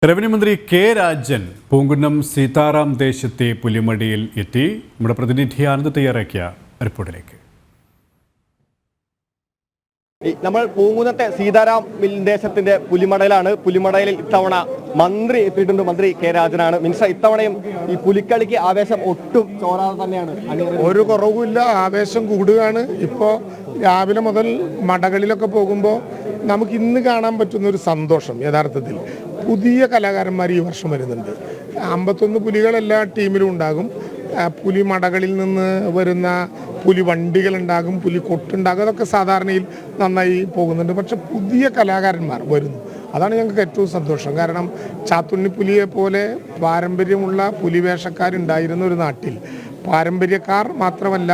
Revenue മന്ത്രി K Rajan Poonkunnam Sitaram ദേശത്തെ പുലിമടിയിൽ എത്തി. നമ്മുടെ പ്രതിനിധി ആനന്ദ് തയ്യാറാക്കിയ റിപ്പോർട്ടിലേക്ക്. നമ്മൾ പൂങ്കുന്നത്തെ സീതാറാം ദേശത്തിന്റെ പുലിമടയിലാണ്. പുലിമടയിൽ ഇത്തവണ മന്ത്രി എത്തിയിട്ടുണ്ട്. മന്ത്രി കെ രാജനാണ്. മിനിസ്റ്റർ, ഇത്തവണയും ഈ പുലിക്കളിക്ക് ആവേശം ഒട്ടും ചോരാതെ തന്നെയാണ്. ഒരു കുറവുമില്ല, ആവേശം കൂടുകയാണ്. ഇപ്പോൾ രാവിലെ മുതൽ മടകളിലൊക്കെ പോകുമ്പോൾ നമുക്ക് ഇന്ന് കാണാൻ പറ്റുന്ന ഒരു സന്തോഷം, യഥാർത്ഥത്തിൽ പുതിയ കലാകാരന്മാർ ഈ വർഷം വരുന്നുണ്ട്. 51 പുലികൾ എല്ലാ ടീമിലും ഉണ്ടാകും. പുലി മടകളിൽ നിന്ന് വരുന്ന പുലി വണ്ടികളുണ്ടാകും, പുലി കൊട്ടുണ്ടാകും. അതൊക്കെ സാധാരണയിൽ നന്നായി പോകുന്നുണ്ട്. പക്ഷെ പുതിയ കലാകാരന്മാർ വരുന്നു, അതാണ് ഞങ്ങൾക്ക് ഏറ്റവും സന്തോഷം. കാരണം ചാത്തുണ്ണിപ്പുലിയെ പോലെ പാരമ്പര്യമുള്ള പുലിവേഷക്കാരുണ്ടായിരുന്ന ഒരു നാട്ടിൽ പാരമ്പര്യക്കാർ മാത്രമല്ല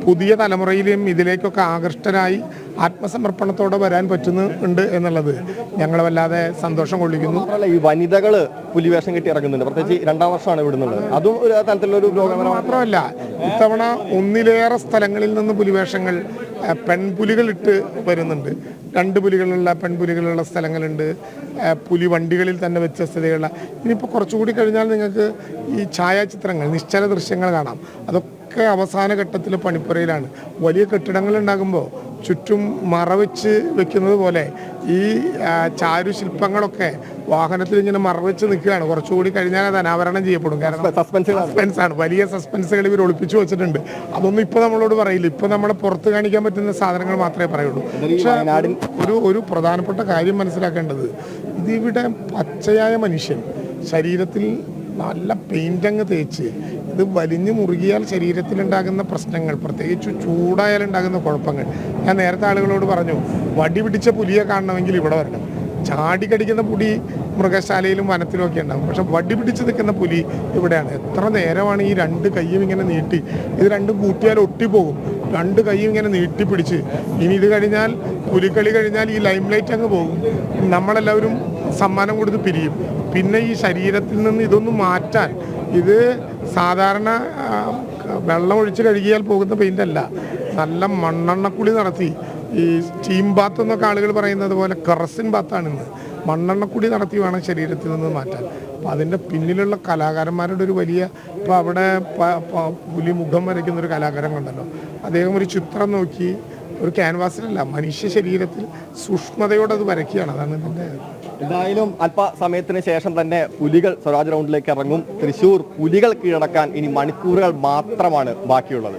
പുതിയ തലമുറയിലും ഇതിലേക്കൊക്കെ ആകൃഷ്ടരായി ആത്മസമർപ്പണത്തോടെ വരാൻ പറ്റുന്നുണ്ട് എന്നുള്ളത് ഞങ്ങളെ വല്ലാതെ സന്തോഷം കൊള്ളിക്കുന്നു. ഈ വനിതകൾ പുലിവേഷം കെട്ടി ഇറങ്ങുന്നുണ്ട്, പ്രത്യേകിച്ച് 2ാം വർഷമാണ് വിടുന്നത്. അതും ഒരു തരത്തിലുള്ള ഒരു പ്രോഗ്രാം മാത്രമല്ല, ഇത്തവണ ഒന്നിലേറെ സ്ഥലങ്ങളിൽ നിന്ന് പുലിവേഷങ്ങൾ പെൺപുലികൾ ഇട്ട് വരുന്നുണ്ട്. 2 പുലികളുള്ള പെൺപുലികളുള്ള സ്ഥലങ്ങളുണ്ട്. പുലി വണ്ടികളിൽ തന്നെ വ്യത്യസ്തതയുള്ള. ഇനിയിപ്പോൾ കുറച്ചുകൂടി കഴിഞ്ഞാൽ നിങ്ങൾക്ക് ഈ ഛായാചിത്രങ്ങൾ, നിശ്ചല ദൃശ്യങ്ങൾ കാണാം. അതൊക്കെ അവസാന ഘട്ടത്തിൽ പണിപ്പുരയിലാണ്. വലിയ കെട്ടിടങ്ങൾ ഉണ്ടാകുമ്പോൾ ചുറ്റും മറവെച്ച് വെക്കുന്നത് പോലെ ഈ ചാരുശില്പങ്ങളൊക്കെ വാഹനത്തിൽ ഇങ്ങനെ മറവെച്ച് നിൽക്കുകയാണ്. കുറച്ചുകൂടി കഴിഞ്ഞാൽ അത് അനാവരണം ചെയ്യപ്പെടും. കാരണം സസ്പെൻസാണ്, വലിയ സസ്പെൻസുകൾ ഇവർ ഒളിപ്പിച്ചു വെച്ചിട്ടുണ്ട്. അതൊന്നും ഇപ്പോൾ നമ്മളോട് പറയില്ല. ഇപ്പോൾ നമ്മളെ പുറത്ത് കാണിക്കാൻ പറ്റുന്ന സാധനങ്ങൾ മാത്രമേ പറയുള്ളൂ. പക്ഷേ ഒരു പ്രധാനപ്പെട്ട കാര്യം മനസ്സിലാക്കേണ്ടത്, ഇതിവിടെ പച്ചയായ മനുഷ്യൻ ശരീരത്തിൽ നല്ല പെയിൻ്റങ്ങ് തേച്ച് ഇത് വലിഞ്ഞു മുറുകിയാൽ ശരീരത്തിലുണ്ടാകുന്ന പ്രശ്നങ്ങൾ, പ്രത്യേകിച്ച് ചൂടായാലുണ്ടാകുന്ന കുഴപ്പങ്ങൾ, ഞാൻ നേരത്തെ ആളുകളോട് പറഞ്ഞു, വടി പിടിച്ച പുലിയെ കാണണമെങ്കിൽ ഇവിടെ വരണം. ചാടിക്കടിക്കുന്ന പുലി മൃഗശാലയിലും വനത്തിലും ഒക്കെ ഉണ്ടാകും. പക്ഷെ വടി പിടിച്ച് നിൽക്കുന്ന പുലി ഇവിടെയാണ്. എത്ര നേരമാണ് ഈ 2 കൈയും ഇങ്ങനെ നീട്ടി, ഇത് 2 കൂട്ടിയാൽ ഒട്ടിപ്പോകും. 2 കൈയും ഇങ്ങനെ നീട്ടിപ്പിടിച്ച്, ഇനി ഇത് കഴിഞ്ഞാൽ പുലിക്കളി കഴിഞ്ഞാൽ ഈ ലൈം ലൈറ്റ് അങ്ങ് പോകും. നമ്മളെല്ലാവരും സമ്മാനം കൊടുത്ത് പിരിയും. പിന്നെ ഈ ശരീരത്തിൽ നിന്ന് ഇതൊന്നും മാറ്റാൻ, ഇത് സാധാരണ വെള്ളം ഒഴിച്ച് കഴുകിയാൽ പോകുന്ന പെയിൻ്റല്ല, നല്ല മണ്ണെണ്ണക്കുളി നടത്തി, ഈ സ്റ്റീം ബാത്ത് എന്നൊക്കെ ആളുകൾ പറയുന്നത് പോലെ കറസിൻ ബാത്താണിന്ന്. മണ്ണെണ്ണക്കുടി നടത്തി വേണം ശരീരത്തിൽ നിന്ന് മാറ്റാൻ. അപ്പം അതിൻ്റെ പിന്നിലുള്ള കലാകാരന്മാരുടെ ഒരു വലിയ, ഇപ്പോൾ അവിടെ പുലി മുഖം വരയ്ക്കുന്നൊരു കലാകാരൻ കണ്ടല്ലോ, അദ്ദേഹം ഒരു ചിത്രം നോക്കി ഒരു ക്യാൻവാസിലല്ല, മനുഷ്യ ശരീരത്തിൽ സൂക്ഷ്മതയോടെ അത് വരയ്ക്കുകയാണ്. അതാണ് ഇതിൻ്റെ. എന്തായാലും അല്പസമയത്തിന് ശേഷം തന്നെ പുലികൾ സ്വരാജ് റൗണ്ടിലേക്ക് ഇറങ്ങും. തൃശ്ശൂർ പുലികൾ കീഴടക്കാൻ ഇനി മണിക്കൂറുകൾ മാത്രമാണ് ബാക്കിയുള്ളത്.